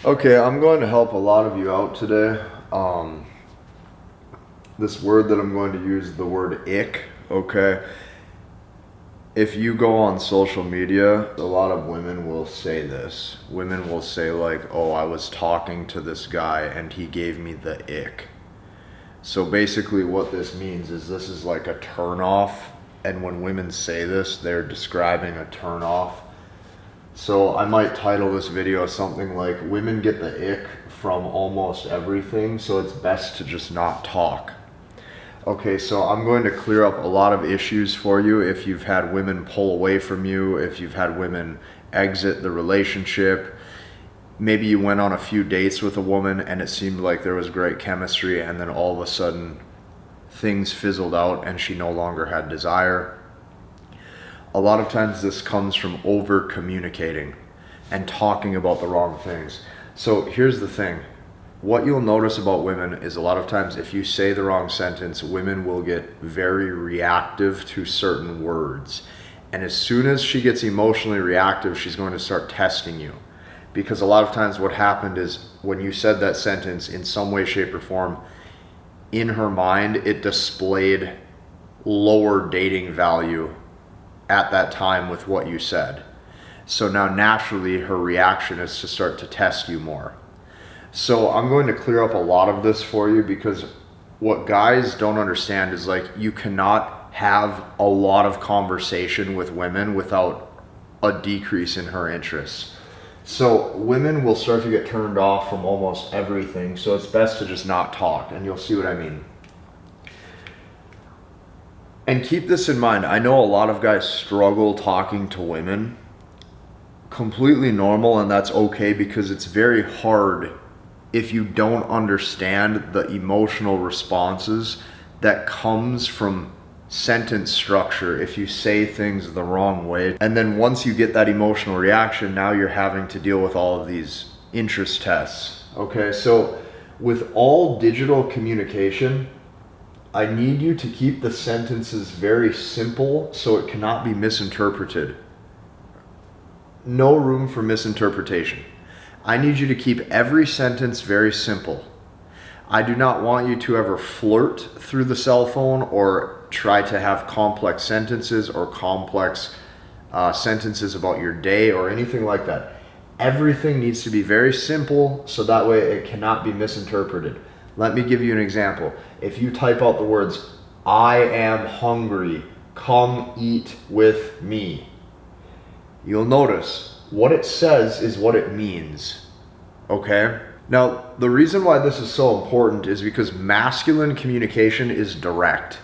Okay, I'm going to help a lot of you out today. This word that I'm going to use, the word ick, okay? If you go on social media, a lot of women will say this. Women will say like, oh, I was talking to this guy and he gave me the ick. So basically what this means is this is like a turn off. And when women say this, they're describing a turn off. So I might title this video something like, women get the ick from almost everything, so it's best to just not talk. Okay, so I'm going to clear up a lot of issues for you if you've had women pull away from you, if you've had women exit the relationship. Maybe you went on a few dates with a woman and it seemed like there was great chemistry, and then all of a sudden things fizzled out and she no longer had desire. A lot of times this comes from over communicating and talking about the wrong things. So here's the thing. What you'll notice about women is a lot of times if you say the wrong sentence, women will get very reactive to certain words. And as soon as she gets emotionally reactive, she's going to start testing you. Because a lot of times what happened is when you said that sentence in some way, shape, or form, in her mind, it displayed lower dating value at that time with what you said. So now naturally her reaction is to start to test you more. So I'm going to clear up a lot of this for you, because what guys don't understand is like you cannot have a lot of conversation with women without a decrease in her interests. So women will start to get turned off from almost everything, so it's best to just not talk, and you'll see what I mean. And keep this in mind, I know a lot of guys struggle talking to women. Completely normal, and that's okay, because it's very hard if you don't understand the emotional responses that comes from sentence structure if you say things the wrong way. And then once you get that emotional reaction, now you're having to deal with all of these interest tests. Okay, so with all digital communication, I need you to keep the sentences very simple so it cannot be misinterpreted. No room for misinterpretation. I need you to keep every sentence very simple. I do not want you to ever flirt through the cell phone or try to have complex sentences or complex sentences about your day or anything like that. Everything needs to be very simple so that way it cannot be misinterpreted. Let me give you an example. If you type out the words, I am hungry, come eat with me, you'll notice what it says is what it means, okay? Now, the reason why this is so important is because masculine communication is direct.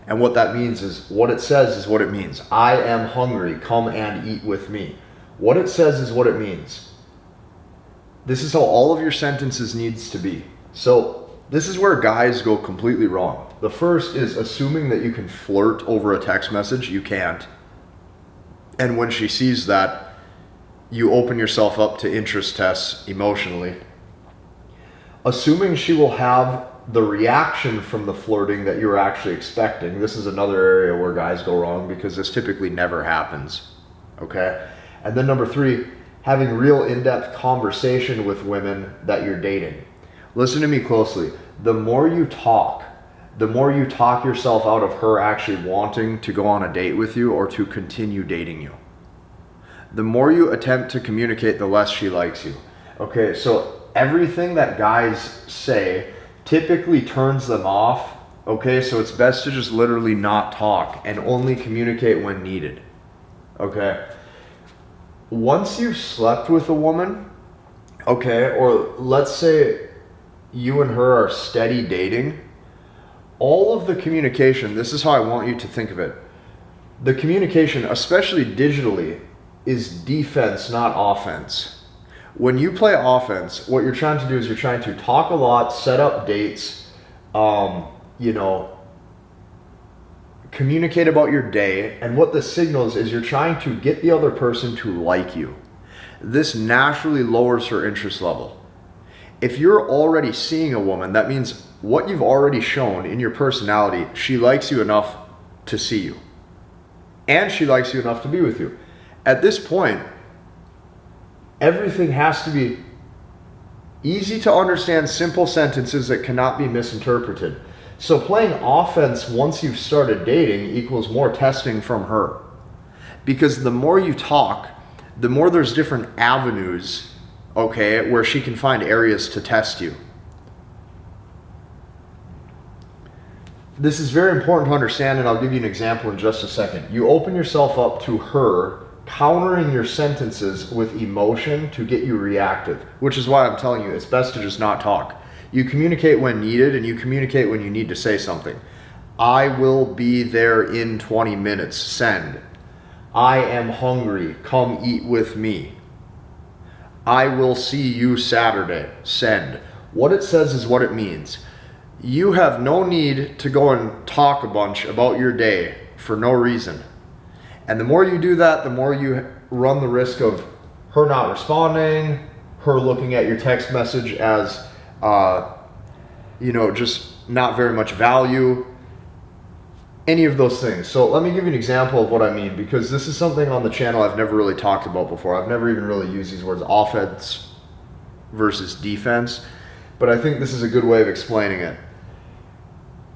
And what that means is, what it says is what it means. I am hungry, come and eat with me. What it says is what it means. This is how all of your sentences needs to be. So this is where guys go completely wrong. The first is assuming that you can flirt over a text message. You can't. And when she sees that, you open yourself up to interest tests emotionally. Assuming she will have the reaction from the flirting that you're actually expecting. This is another area where guys go wrong, because this typically never happens, okay? And then number 3, having real in-depth conversation with women that you're dating. Listen to me closely. The more you talk yourself out of her actually wanting to go on a date with you or to continue dating you. The more you attempt to communicate, the less she likes you. Okay, so everything that guys say typically turns them off. Okay, so it's best to just literally not talk and only communicate when needed. Okay, once you've slept with a woman, okay, or let's say you and her are steady dating, all of the communication, this is how I want you to think of it. The communication, especially digitally, is defense, not offense. When you play offense, what you're trying to do is you're trying to talk a lot, set up dates, communicate about your day, and what this signals is you're trying to get the other person to like you. This naturally lowers her interest level. If you're already seeing a woman, that means what you've already shown in your personality, she likes you enough to see you. And she likes you enough to be with you. At this point, everything has to be Easy to understand, simple sentences that cannot be misinterpreted. So playing offense once you've started dating equals more testing from her. Because the more you talk, the more there's different avenues, okay, where she can find areas to test you. This is very important to understand, and I'll give you an example in just a second. You open yourself up to her countering your sentences with emotion to get you reactive, which is why I'm telling you it's best to just not talk. You communicate when needed, and you communicate when you need to say something. I will be there in 20 minutes. Send. I am hungry. Come eat with me. I will see you Saturday. Send. What it says is what it means. You have no need to go and talk a bunch about your day for no reason. And the more you do that, the more you run the risk of her not responding, her looking at your text message as, just not very much value, any of those things. So let me give you an example of what I mean, because this is something on the channel I've never really talked about before. I've never even really used these words, offense versus defense, but I think this is a good way of explaining it.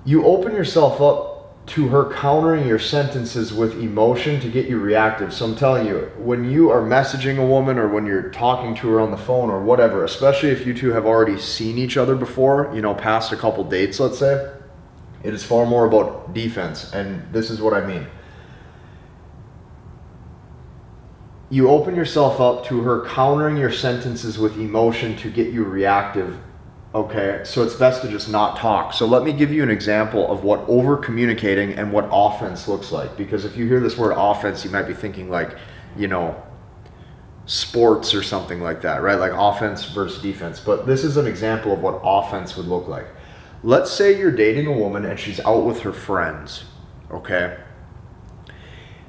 You open yourself up to her countering your sentences with emotion to get you reactive. So I'm telling you, when you are messaging a woman or when you're talking to her on the phone or whatever, especially if you two have already seen each other before, past a couple dates, let's say, it is far more about defense. And this is what I mean. You open yourself up to her countering your sentences with emotion to get you reactive. Okay, so it's best to just not talk. So let me give you an example of what over communicating and what offense looks like. Because if you hear this word offense, you might be thinking like, sports or something like that, right? Like offense versus defense. But this is an example of what offense would look like. Let's say you're dating a woman and she's out with her friends, okay?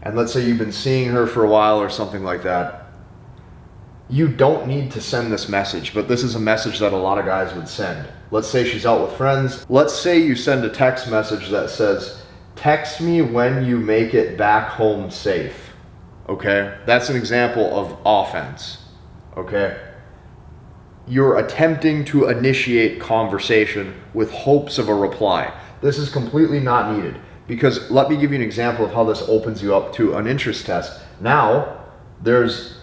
And let's say you've been seeing her for a while or something like that. You don't need to send this message, but this is a message that a lot of guys would send. Let's say she's out with friends. Let's say you send a text message that says, text me when you make it back home safe. Okay? That's an example of offense. Okay? You're attempting to initiate conversation with hopes of a reply. This is completely not needed, because let me give you an example of how this opens you up to an interest test. Now, there's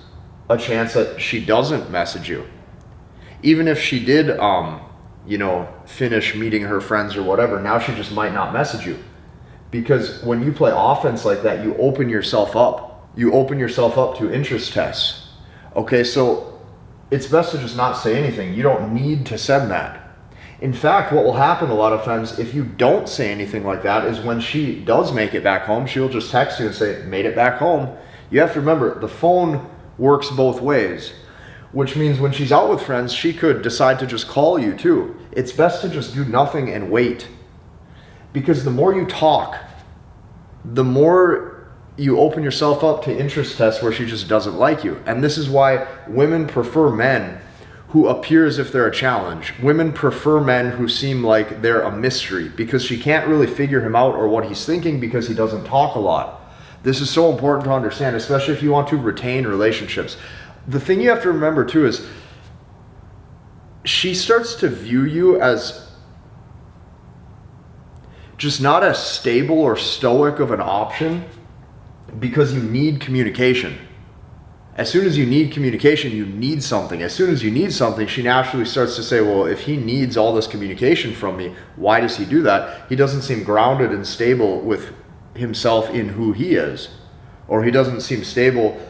a chance that she doesn't message you. Even if she did, finish meeting her friends or whatever, now she just might not message you. Because when you play offense like that, you open yourself up. You open yourself up to interest tests. Okay, so it's best to just not say anything. You don't need to send that. In fact, what will happen a lot of times if you don't say anything like that is when she does make it back home, she'll just text you and say, made it back home. You have to remember, the phone works both ways, which means when she's out with friends, she could decide to just call you too. It's best to just do nothing and wait, because the more you talk, the more you open yourself up to interest tests where she just doesn't like you. And this is why women prefer men who appear as if they're a challenge. Women prefer men who seem like they're a mystery, because she can't really figure him out or what he's thinking because he doesn't talk a lot. This is so important to understand, especially if you want to retain relationships. The thing you have to remember too is she starts to view you as just not as stable or stoic of an option because you need communication. As soon as you need communication, you need something. As soon as you need something, she naturally starts to say, well, if he needs all this communication from me, why does he do that? He doesn't seem grounded and stable with himself in who he is, or he doesn't seem stable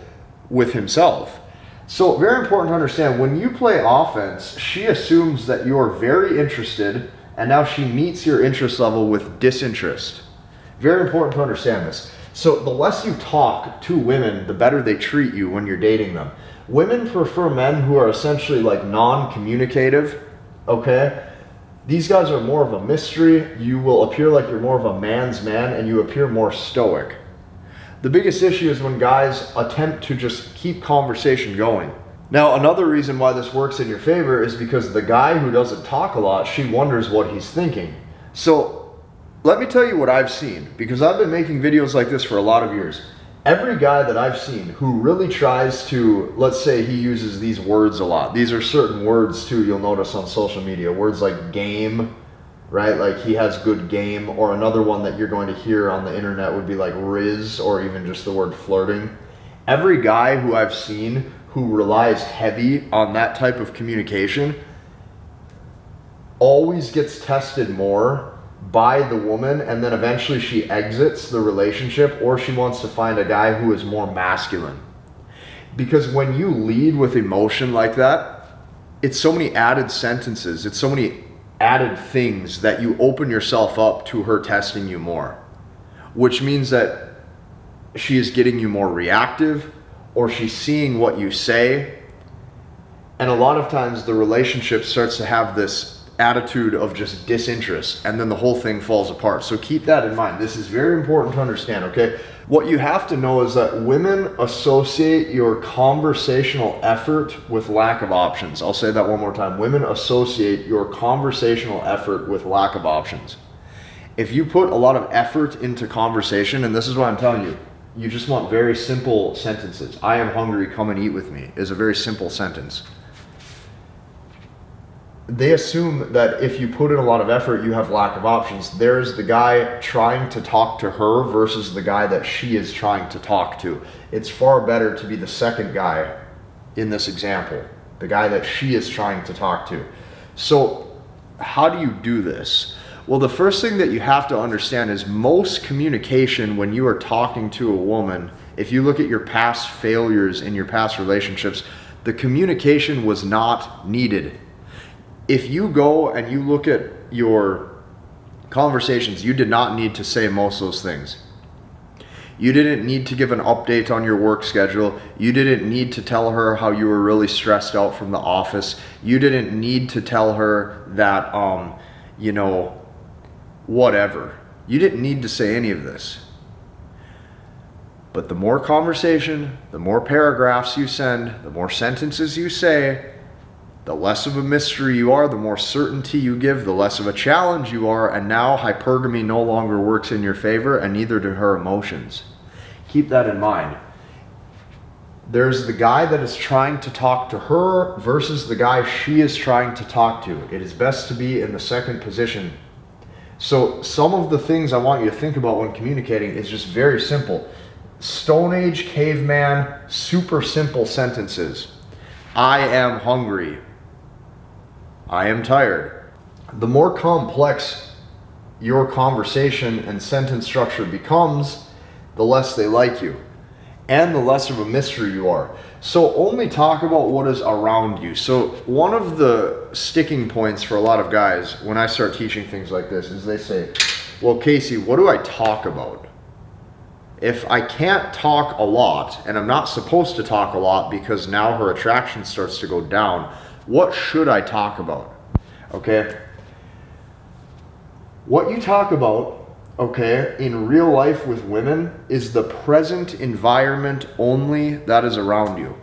with himself. So very important to understand, when you play offense, she assumes that you're very interested, and now she meets your interest level with disinterest. Very important to understand this. So the less you talk to women, the better they treat you when you're dating them. Women prefer men who are essentially like non-communicative, okay? These guys are more of a mystery. You will appear like you're more of a man's man, and you appear more stoic. The biggest issue is when guys attempt to just keep conversation going. Now, another reason why this works in your favor is because the guy who doesn't talk a lot, she wonders what he's thinking. So let me tell you what I've seen, because I've been making videos like this for a lot of years. Every guy that I've seen who really tries to, let's say he uses these words a lot. These are certain words too, you'll notice on social media. Words like game, right? Like he has good game. Or another one that you're going to hear on the internet would be like riz, or even just the word flirting. Every guy who I've seen who relies heavy on that type of communication always gets tested more by the woman, and then eventually she exits the relationship, or she wants to find a guy who is more masculine. Because when you lead with emotion like that, it's so many added sentences, it's so many added things that you open yourself up to her testing you more, which means that she is getting you more reactive, or she's seeing what you say. And a lot of times the relationship starts to have this attitude of just disinterest, and then the whole thing falls apart. So keep that in mind. This is very important to understand, okay? What you have to know is that women associate your conversational effort with lack of options. I'll say that one more time. Women associate your conversational effort with lack of options. If you put a lot of effort into conversation, and this is what I'm telling you, you just want very simple sentences. I am hungry, come and eat with me is a very simple sentence. They assume that if you put in a lot of effort, you have lack of options. There's the guy trying to talk to her versus the guy that she is trying to talk to. It's far better to be the second guy in this example, the guy that she is trying to talk to. So how do you do this? Well, the first thing that you have to understand is most communication when you are talking to a woman, if you look at your past failures in your past relationships, the communication was not needed. If you go and you look at your conversations, you did not need to say most of those things. You didn't need to give an update on your work schedule. You didn't need to tell her how you were really stressed out from the office. You didn't need to tell her that, whatever. You didn't need to say any of this. But the more conversation, the more paragraphs you send, the more sentences you say, the less of a mystery you are, the more certainty you give, the less of a challenge you are, and now hypergamy no longer works in your favor, and neither do her emotions. Keep that in mind. There's the guy that is trying to talk to her versus the guy she is trying to talk to. It is best to be in the second position. So some of the things I want you to think about when communicating is just very simple. Stone Age caveman, super simple sentences. I am hungry. I am tired. The more complex your conversation and sentence structure becomes, the less they like you, and the less of a mystery you are. So only talk about what is around you. So one of the sticking points for a lot of guys when I start teaching things like this is they say, well, Casey, what do I talk about? If I can't talk a lot, and I'm not supposed to talk a lot because now her attraction starts to go down, what should I talk about? Okay? What you talk about, okay, in real life with women is the present environment only that is around you.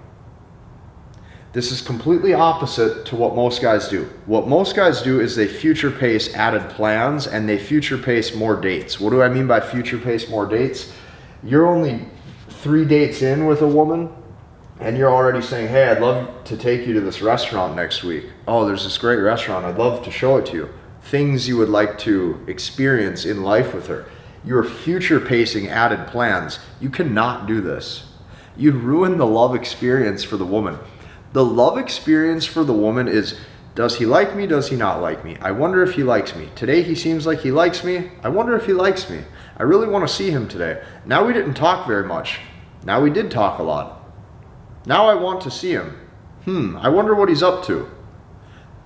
This is completely opposite to what most guys do. What most guys do is they future pace added plans and they future pace more dates. What do I mean by future pace more dates? You're only 3 dates in with a woman and you're already saying, hey, I'd love to take you to this restaurant next week. Oh, there's this great restaurant. I'd love to show it to you. Things you would like to experience in life with her. You're future pacing added plans. You cannot do this. You ruin the love experience for the woman. The love experience for the woman is, does he like me? Does he not like me? I wonder if he likes me. Today he seems like he likes me. I wonder if he likes me. I really want to see him today. Now we didn't talk very much. Now we did talk a lot. Now I want to see him. I wonder what he's up to.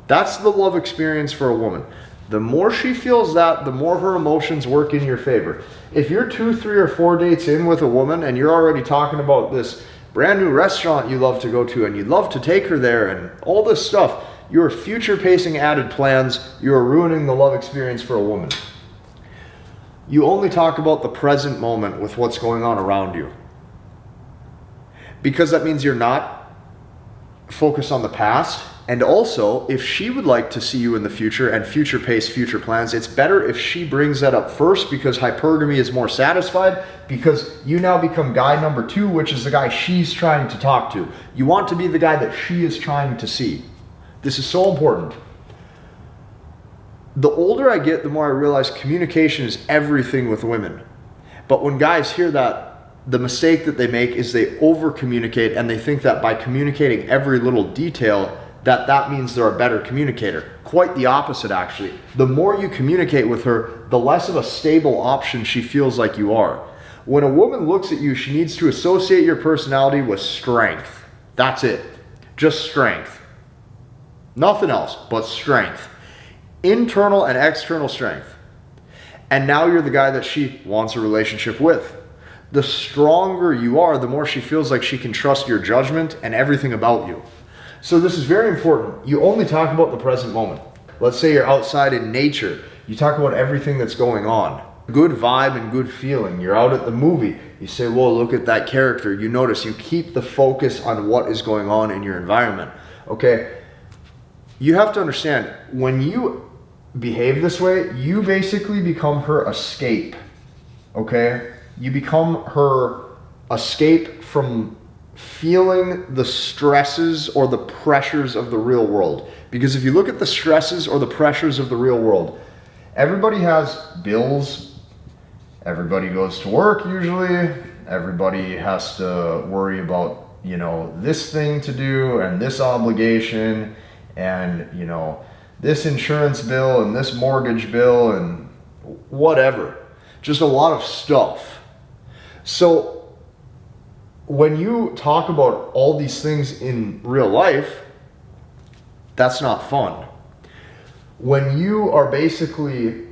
That's the love experience for a woman. The more she feels that, the more her emotions work in your favor. If you're 2, 3, or 4 dates in with a woman and you're already talking about this brand new restaurant you love to go to and you'd love to take her there and all this stuff, you're future pacing added plans. You're ruining the love experience for a woman. You only talk about the present moment with what's going on around you. Because that means you're not focused on the past And also, if she would like to see you in the future and future pace future plans, it's better if she brings that up first, because hypergamy is more satisfied, because you now become guy number 2, which is the guy she's trying to talk to. You want to be the guy that she is trying to see. This is so important. The older I get, the more I realize communication is everything with women. But when guys hear that, the mistake that they make is they over communicate, and they think that by communicating every little detail, that means they're a better communicator. Quite the opposite, actually. The more you communicate with her, the less of a stable option she feels like you are. When a woman looks at you, she needs to associate your personality with strength. That's it. Just strength. Nothing else but strength. Internal and external strength. And now you're the guy that she wants a relationship with. The stronger you are, the more she feels like she can trust your judgment and everything about you. So this is very important. You only talk about the present moment. Let's say you're outside in nature. You talk about everything that's going on. Good vibe and good feeling. You're out at the movie. You say, whoa, look at that character. You notice, you keep the focus on what is going on in your environment. Okay? You have to understand, when you behave this way, you basically become her escape. Okay? You become her escape from feeling the stresses or the pressures of the real world. Because if you look at the stresses or the pressures of the real world, everybody has bills, everybody goes to work usually, everybody has to worry about, this thing to do and this obligation and, this insurance bill and this mortgage bill and whatever. Just a lot of stuff. So when you talk about all these things in real life, that's not fun. When you are basically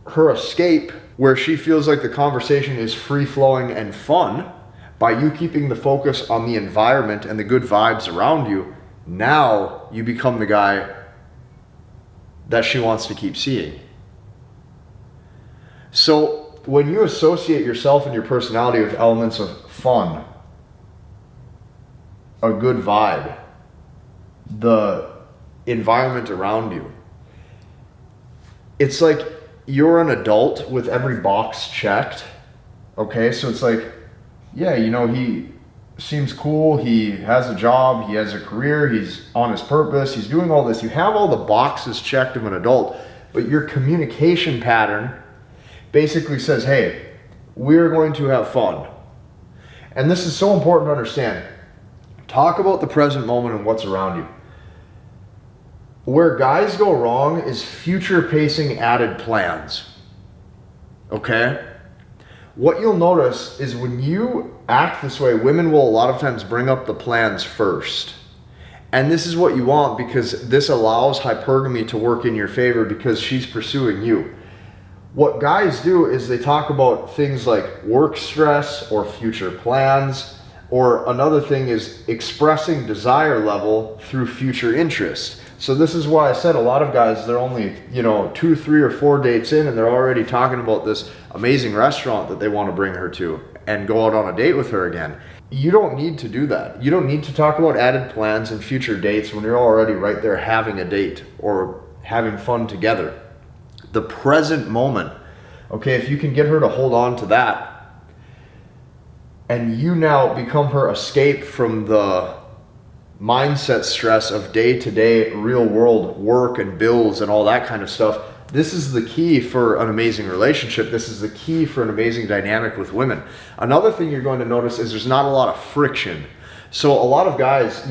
her escape, where she feels like the conversation is free-flowing and fun, by you keeping the focus on the environment and the good vibes around you, now you become the guy that she wants to keep seeing. So when you associate yourself and your personality with elements of fun, a good vibe, the environment around you, it's like you're an adult with every box checked. Okay, so it's like, yeah, he seems cool, he has a job, he has a career, he's on his purpose, he's doing all this. You have all the boxes checked of an adult, but your communication pattern basically says, hey, we're going to have fun. And this is so important to understand. Talk about the present moment and what's around you. Where guys go wrong is future pacing added plans. Okay? What you'll notice is when you act this way, women will a lot of times bring up the plans first. And this is what you want, because this allows hypergamy to work in your favor, because she's pursuing you. What guys do is they talk about things like work stress or future plans, or another thing is expressing desire level through future interest. So this is why I said a lot of guys, they're only 2, 3, or 4 dates in, and they're already talking about this amazing restaurant that they want to bring her to and go out on a date with her again. You don't need to do that. You don't need to talk about added plans and future dates when you're already right there having a date or having fun together. The present moment, okay, if you can get her to hold on to that, and you now become her escape from the mindset stress of day-to-day real world work and bills and all that kind of stuff, this is the key for an amazing relationship. This is the key for an amazing dynamic with women. Another thing you're going to notice is there's not a lot of friction. So a lot of guys,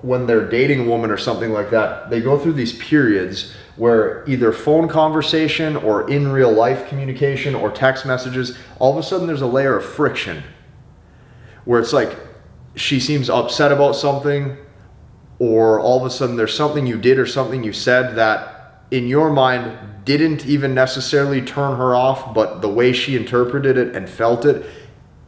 when they're dating a woman or something like that, they go through these periods where either phone conversation or in real life communication or text messages, all of a sudden there's a layer of friction where it's like she seems upset about something, or all of a sudden there's something you did or something you said that in your mind didn't even necessarily turn her off, but the way she interpreted it and felt it,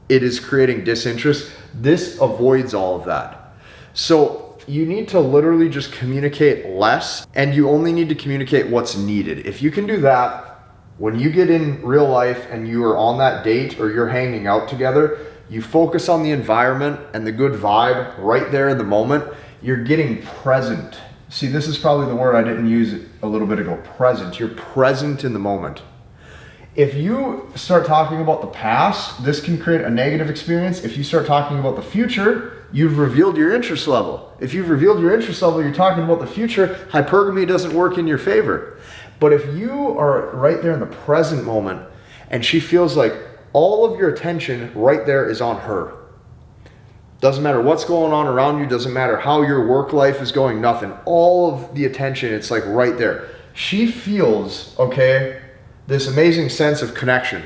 it is creating disinterest. This avoids all of that. So you need to literally just communicate less, and you only need to communicate what's needed. If you can do that, when you get in real life and you are on that date or you're hanging out together, you focus on the environment and the good vibe right there in the moment. You're getting present. See, this is probably the word I didn't use a little bit ago, present. You're present in the moment. If you start talking about the past, this can create a negative experience. If you start talking about the future, you've revealed your interest level. If you've revealed your interest level, you're talking about the future, hypergamy doesn't work in your favor. But if you are right there in the present moment and she feels like all of your attention right there is on her, doesn't matter what's going on around you, doesn't matter how your work life is going, nothing. All of the attention, it's like right there. She feels, okay, this amazing sense of connection.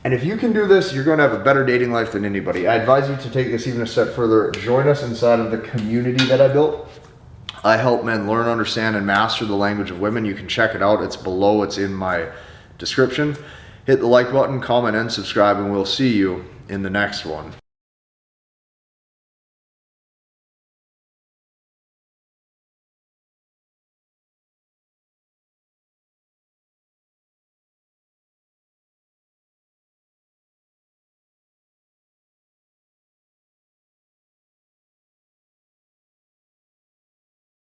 And if you can do this, you're going to have a better dating life than anybody. I advise you to take this even a step further. Join us inside of the community that I built. I help men learn, understand, and master the language of women. You can check it out. It's below. It's in my description. Hit the like button, comment, and subscribe, and we'll see you in the next one.